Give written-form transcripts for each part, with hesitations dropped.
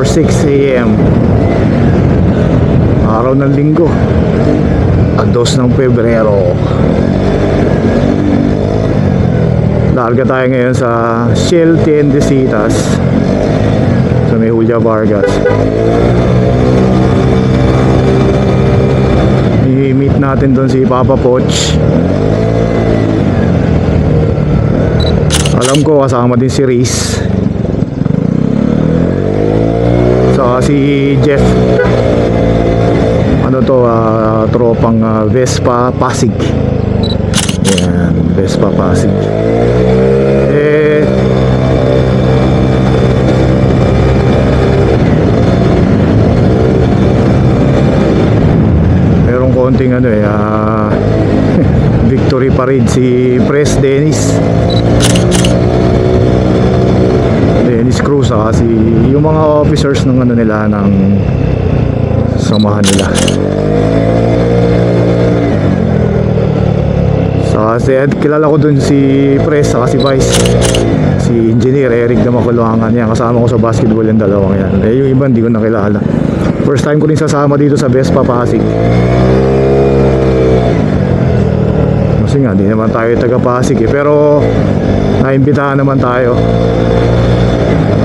before 6 a.m. Araw ng linggo, 2 ng Pebrero. Larga tayo ngayon sa Shell Tiendesitas sa may Julia Vargas. I-meet natin doon si Papa Poch. Alam ko kasama din si Riz, saka si Jeff. Ano to, tropang Vespa Pasig. Yan, Vespa Pasig. Merong konting victory parade si Pres Dennis Cruz, kasi yung mga officers ng nila, ng samahan nila. Kilala ko dun si Pres saka si Vice, si Engineer Eric na Makuluangan. Yan, kasama ko sa basketball yung dalawang yan. Yung iba hindi ko nakilala. First time ko rin sasama dito sa Vespa Pasig, kasi nga di naman tayo taga Pasig pero naimbitahan naman tayo.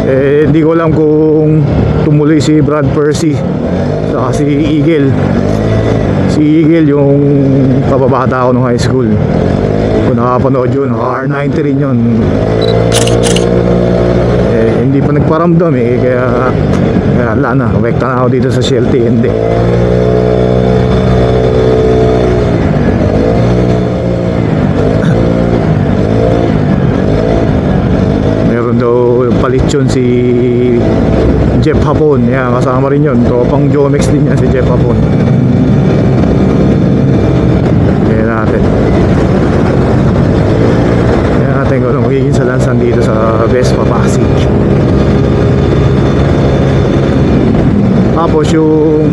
Hindi ko alam kung tumuloy si Brad Percy saka si Eagle. Si Eagle yung kababata ko nung high school. Kung nakapanood yun, R90 rin yun. Hindi pa nagparamdam kaya wala na, wekta na ako dito sa Shell TND. Meron daw palit yun si Jeff Hapon. Yan, kasama rin yun, tropang Jomex din yan si Jeff Hapon. Kaya natin kung ano magiging salansan dito sa Vespa Pasig. Tapos yung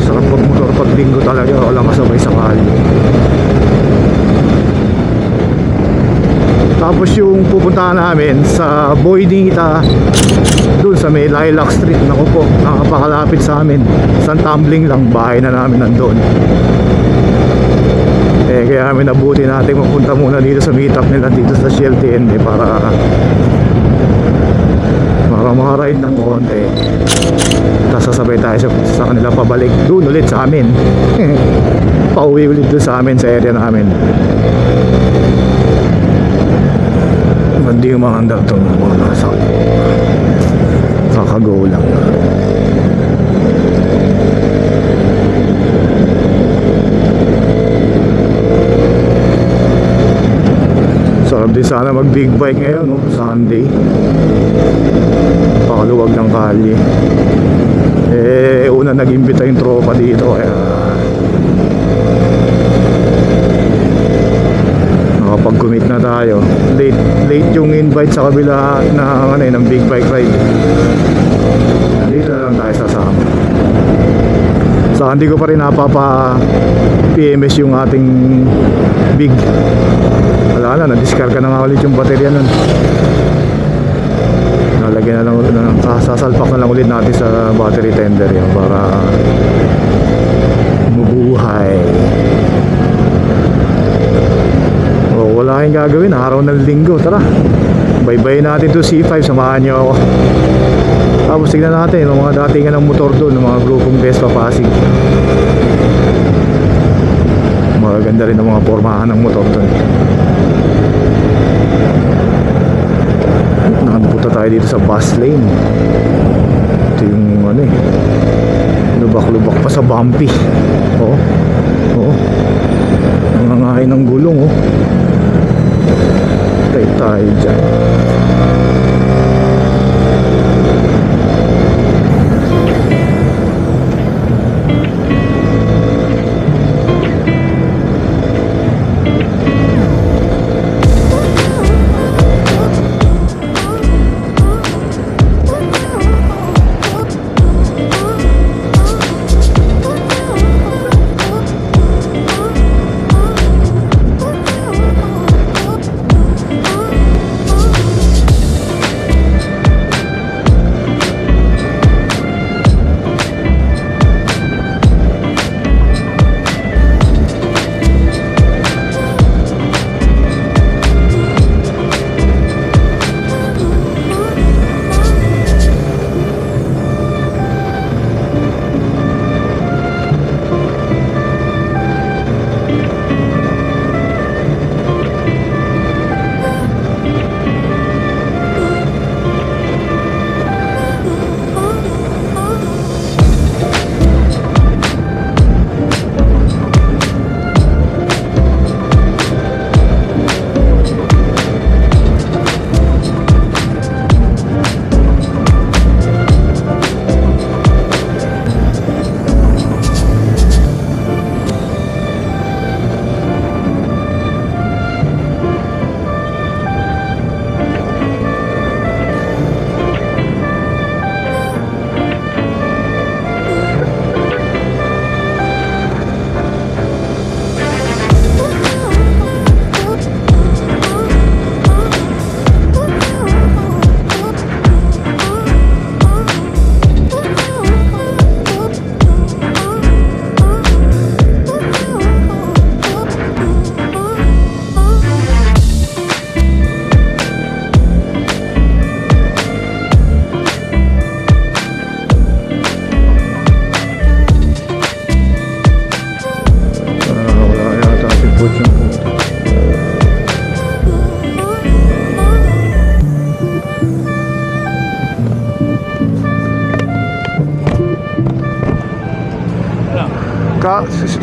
sarap magmotor pag linggo talaga, walang kasabay sa kali. Tapos yung pupuntahan namin sa Boydita, dun sa may Lilac Street. Naku po, nakapakalapit sa amin, isang tumbling lang, bahay na namin nandun. Kaya namin nabuti natin mapunta muna dito sa meetup nila dito sa Shell TND para makaride ng konti. Tapos sasabay tayo sa kanila pabalik dun ulit sa amin. Pauwi ulit dun sa amin, sa area namin. Hindi yung mga andar itong mga nasa kakago lang. Sarap din sana mag big bike ngayon, no? Sunday, pakaluwag ng kalye. Una nag-imbita yung tropa dito, kaya nakapag-commit na tayo. Late yung invite sa kabila ng big bike ride. Dito na lang tayo sasama. So hindi ko pa rin napapa-PMS yung ating big. Wala na, na-discard na nga ulit yung baterya nun. Nalagyan na lang, sasalpak na lang ulit natin sa battery tender yun para mabuhay. Wala kayong gagawin, araw ng linggo. Tara, bye-bye natin to C5, samahan nyo ako. Tapos tignan natin yung mga datingan ng motor doon, ng mga grupong Vespa Pasig. Maganda rin ang mga pormahan ng motor doon. Nakapunta tayo dito sa bus lane. Ito yung lubak-lubak pa sa bumpy. Oo, nangangain ng gulong. Tayo dyan.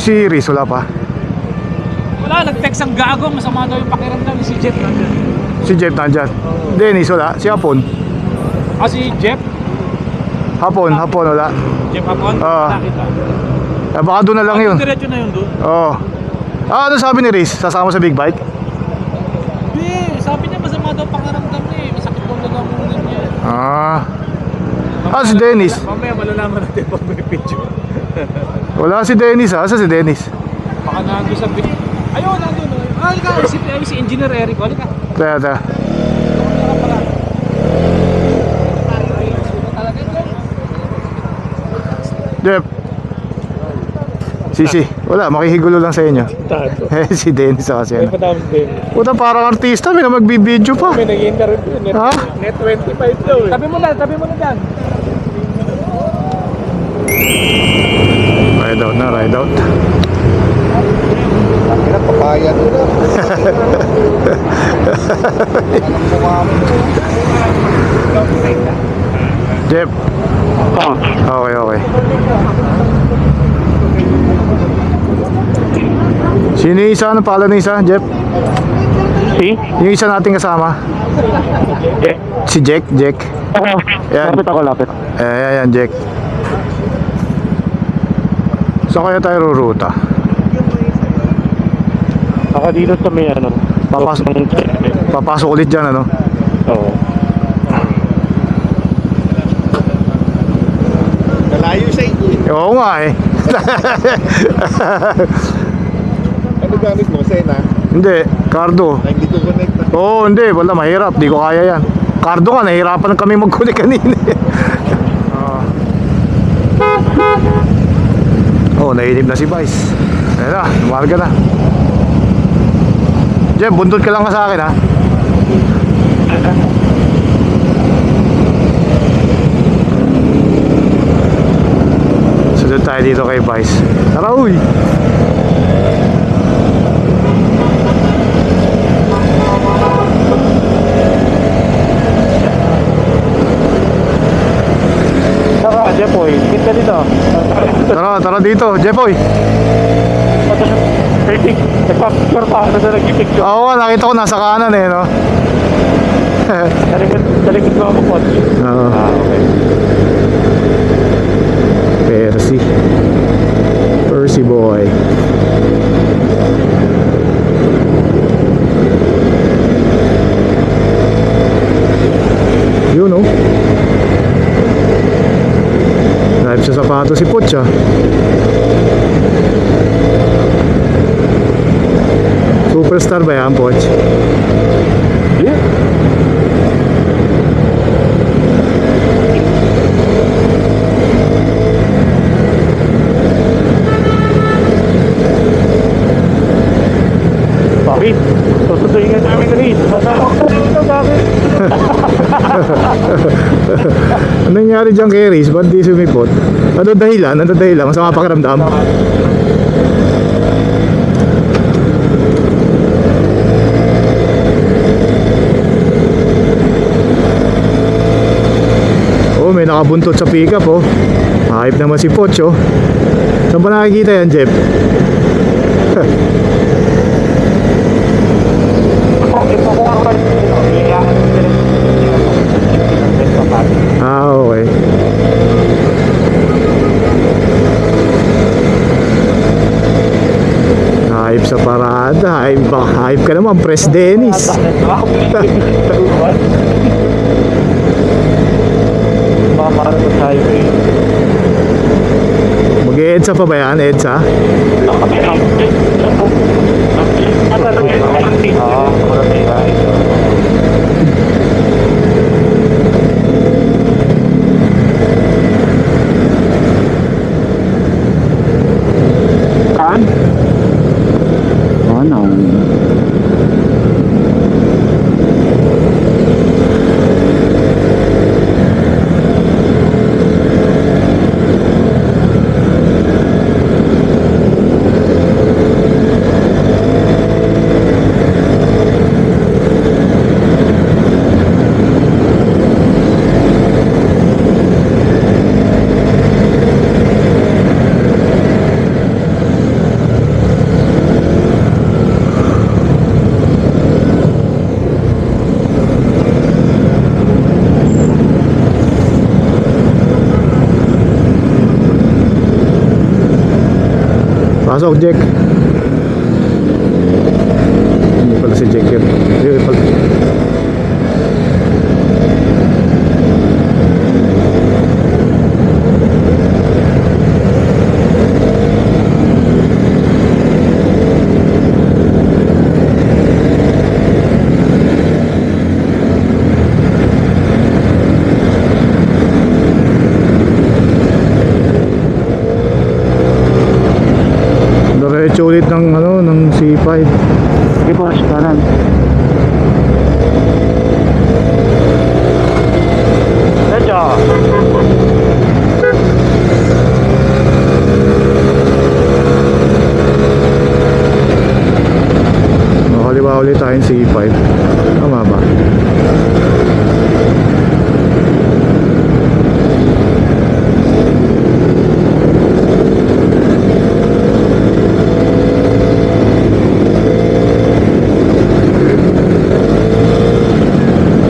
Si Riz, wala pa. Wala, nag-text ang gago. Masama daw yung pakiramdam ni si Jeff nandyan. Si Jeff nandyan. Dennis, wala. Si Hapon. Si Jeff? Hapon wala. Jeff Hapon? Nakita. Baka doon na lang yun. Diretso na yun doon? Oo. Ano sabi ni Riz? Sasama sa big bike? Hindi, sabi niya masama daw pakiramdam niya eh. Masakit daw lalamunan niya. Si Dennis. Mamaya malalaman natin pag may picture. Wala si Dennis ha. Asa si Dennis? Baka nandun sa bit. Ayun, nandun. Halika, si Engineer Eric. Halika. Tara. Jeff. Sisi. Wala, makihigulo lang sa inyo. Si Dennis kasi ano. Puta, parang artista. May na magbibideo pa. May nag-interview. Ha? Net 25 daw eh. Tabi mo na dyan. Ride out. Papaya nila. Jeff. Okay. Sino yung isa? Ano pala ng isa, Jeff? Yung isa nating kasama. Si Jack. Yan. Lapit. Yan, Jack. Saan kaya tayo ruruta? Ako dito sa may ano. Papasok ulit dyan, ano? Oo. Malayo sa inyo. Oo nga eh. Ano gamit mo? Sena? Hindi, Cardo. Ay, hindi ko connect na. Oo, hindi. Wala, mahirap. Di ko kaya yan. Cardo nga, nahihirapan kami mag-connect kanina. Nainip na si Vice. Ayan na, lumarga na. Jeff, bundot ka lang ka sa akin ha. Sunod tayo dito kay Vice. Tara, uy. Tara, Jepoy. Ikit ka dito. Tara dito, Jepoy. Nagpapicture pa ako na nag-picture. Oo, nakita ko nasa kanan eh, no? Talikod mo ako po. Oo. Okay. Percy boy. Yun, no? Live sa sapato si Poch, ah. Superstar ba yan, Poch? Yeah. Bakit? Susunduin nga namin rin. Masarap ko ito dami. Ano nangyari dyan kay Riz? Ba't di sumipot? Ano dahilan? Masama pakiramdam? Oh, may nakabuntot sa pickup, oh. Hype naman si Poch, oh. Saan ba nakikita yan, Jeff? Okay. Hype sa parada. Hype ka naman, Press Dennis. Mag-EDSA pa ba yan? EDSA? Kan? Ano? Pasok, Jack. Hindi pala si Jack yun. Hindi pala. Diretso ulit ng ano, ng C5. Sige po, kanan. Medyo. Makaliwa ulit tayong C5. Tama ba?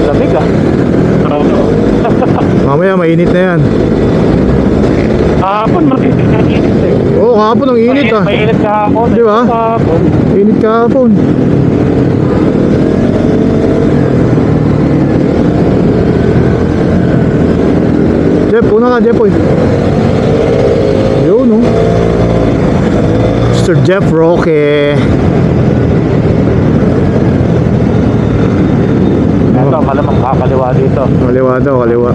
Lamig ah. Mamaya mainit na yan. Kahapon mag-init eh. Oo, kahapon ang init ah. Mainit kahapon. Di ba? Kahapon. Init kahapon. Jeff, una ka Jeff, oy. Yun no. Mr. Jeff Roque. Ito, malamang kakaliwa dito. Kaliwa daw, kaliwa.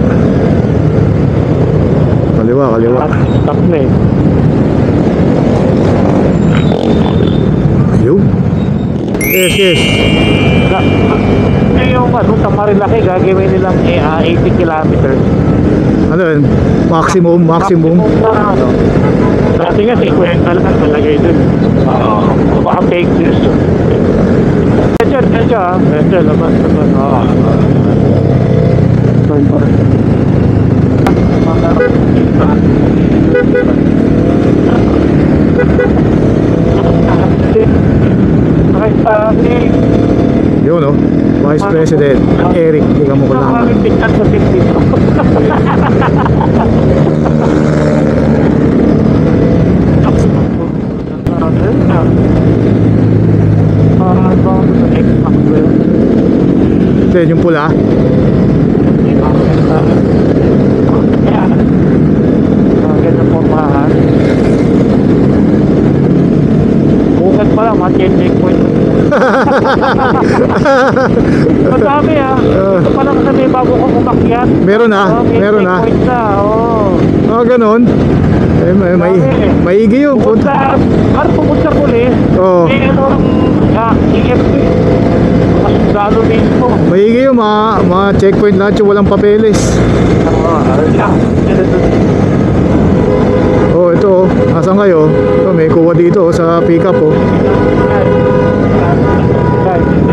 Kaliwa, kaliwa. Stop na eh. Yun. Yes, yes. Yung sa Marilaki, gagawin nilang 80 kilometers. Ano yun? Maximum, maximum. Na, ano. Dati nga, 50 lang ang talagay dun. Baka fake news. Medyo ah. Medyo, labas. Turn pa rin. Yun no. Vice President Eric, hindi ka mo ko lang. Then yung pula. Ganyan po mahan. Bukat pa lang, checkpoint. Madami ah. Ito pa lang sabi bago ko umakyat. Meron na, meron na. Checkpoint na, oo. Ah, ganun. Eh, maigi yun. Pumunta, pumunta pulis. Oo. Eh, ano, EFP. Mas lalo dito. Maigi yun, mga checkpoint lahat yung walang papeles. Oh, ito oh. Asan kayo? Ito, may kuha dito oh, sa pickup oh.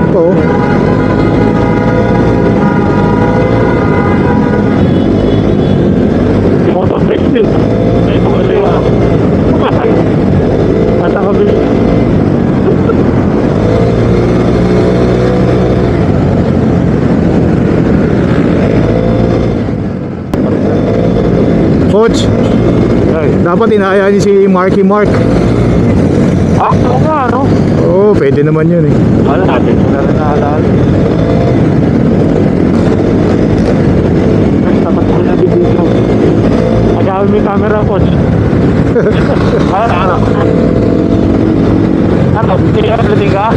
Ito oh. Coach, dapat inaayahan niyo si Marky Mark. Oo nga, no? Oo, pwede naman yun eh. Wala natin, wala rin naalala. Dapat ko na dito. Magawin mo yung camera, coach. Ano? Ano? Hindi ka natin ka?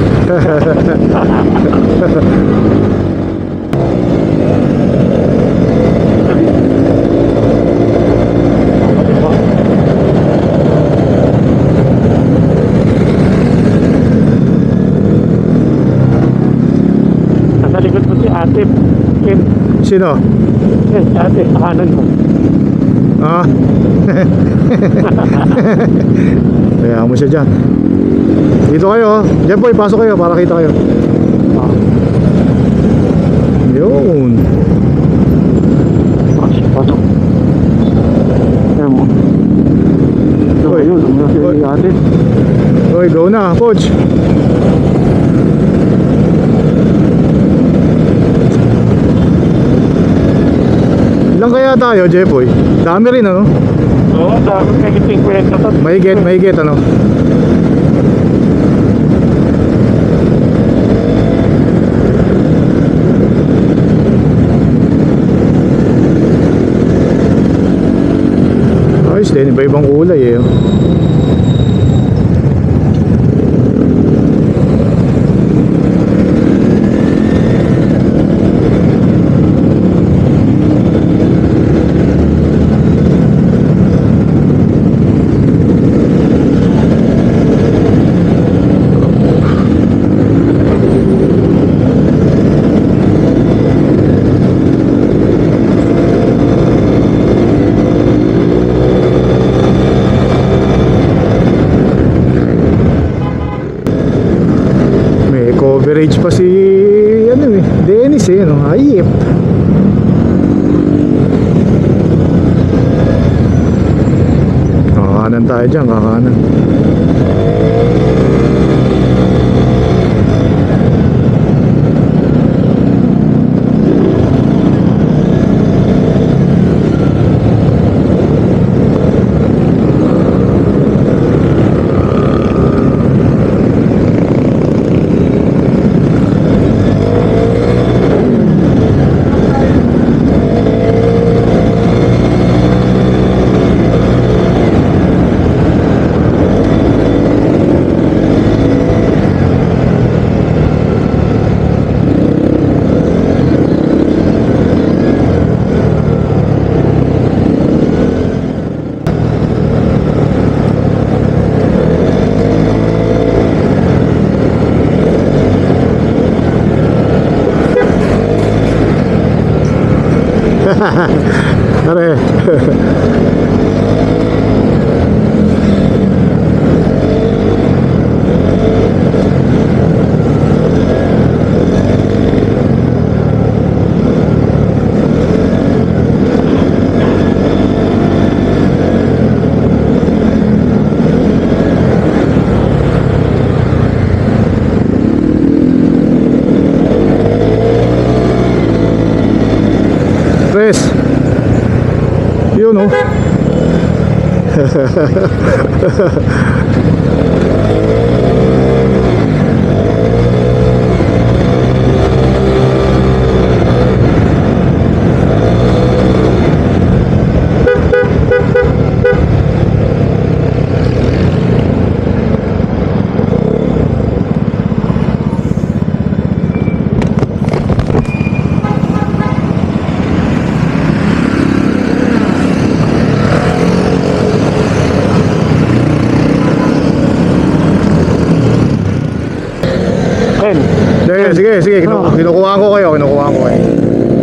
Nasa likod mo si ate. Kim. Sino? Yes, ate, sa kanan mo. Ah. Kaya mo siya dyan. Dito kayo. Diyan po, ipasok kayo para kita kayo. Yun. Pasok. Ayan mo. Oy. Yun, Oy. si ate. Oy, go na, coach. Ilan kaya tayo, Jepoy? Dami rin, ano? Oo, dami kayo 50 to. Mahigit, ano? Ayun, iba-ibang kulay eh. May coverage pa si ano eh, Dennis eh, no? Ayip. Kakanan tayo dyan, kakanan. Are. Pres. Yun oh. Sige, kinukuha ko kayo.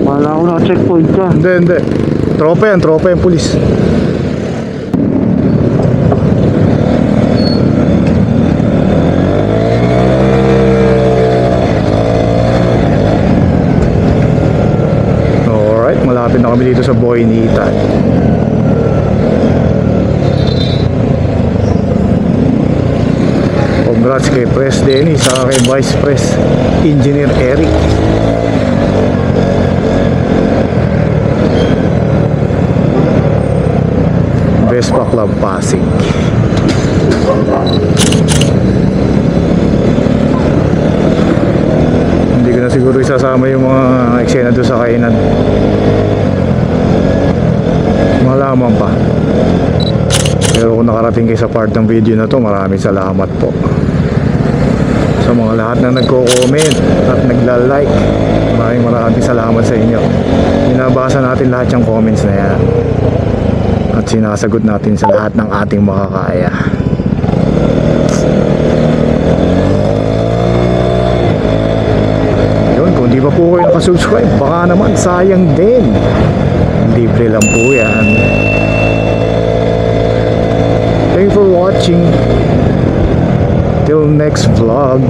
Wala ko na checkpoint ka. Hindi. Tropa yan, pulis. Alright, malapit na kami dito sa Boynita. Congrats kay Pres Dennis saka kay Vice Pres Engineer Eric. Vespa Club Pasig. Hindi ko na siguro isasama yung mga eksena doon sa kainan. Malaman pa. Pero kung nakarating kayo sa part ng video na to, maraming salamat po sa mga lahat na nagko-comment at nagla-like. Maraming salamat sa inyo. Binabasa natin lahat yung comments na yan at sinasagot natin sa lahat ng ating makakaya. Yun, kung di pa po kayo nakasubscribe, baka naman sayang din. Libre lang po yan. Thanks for watching. Till next vlog.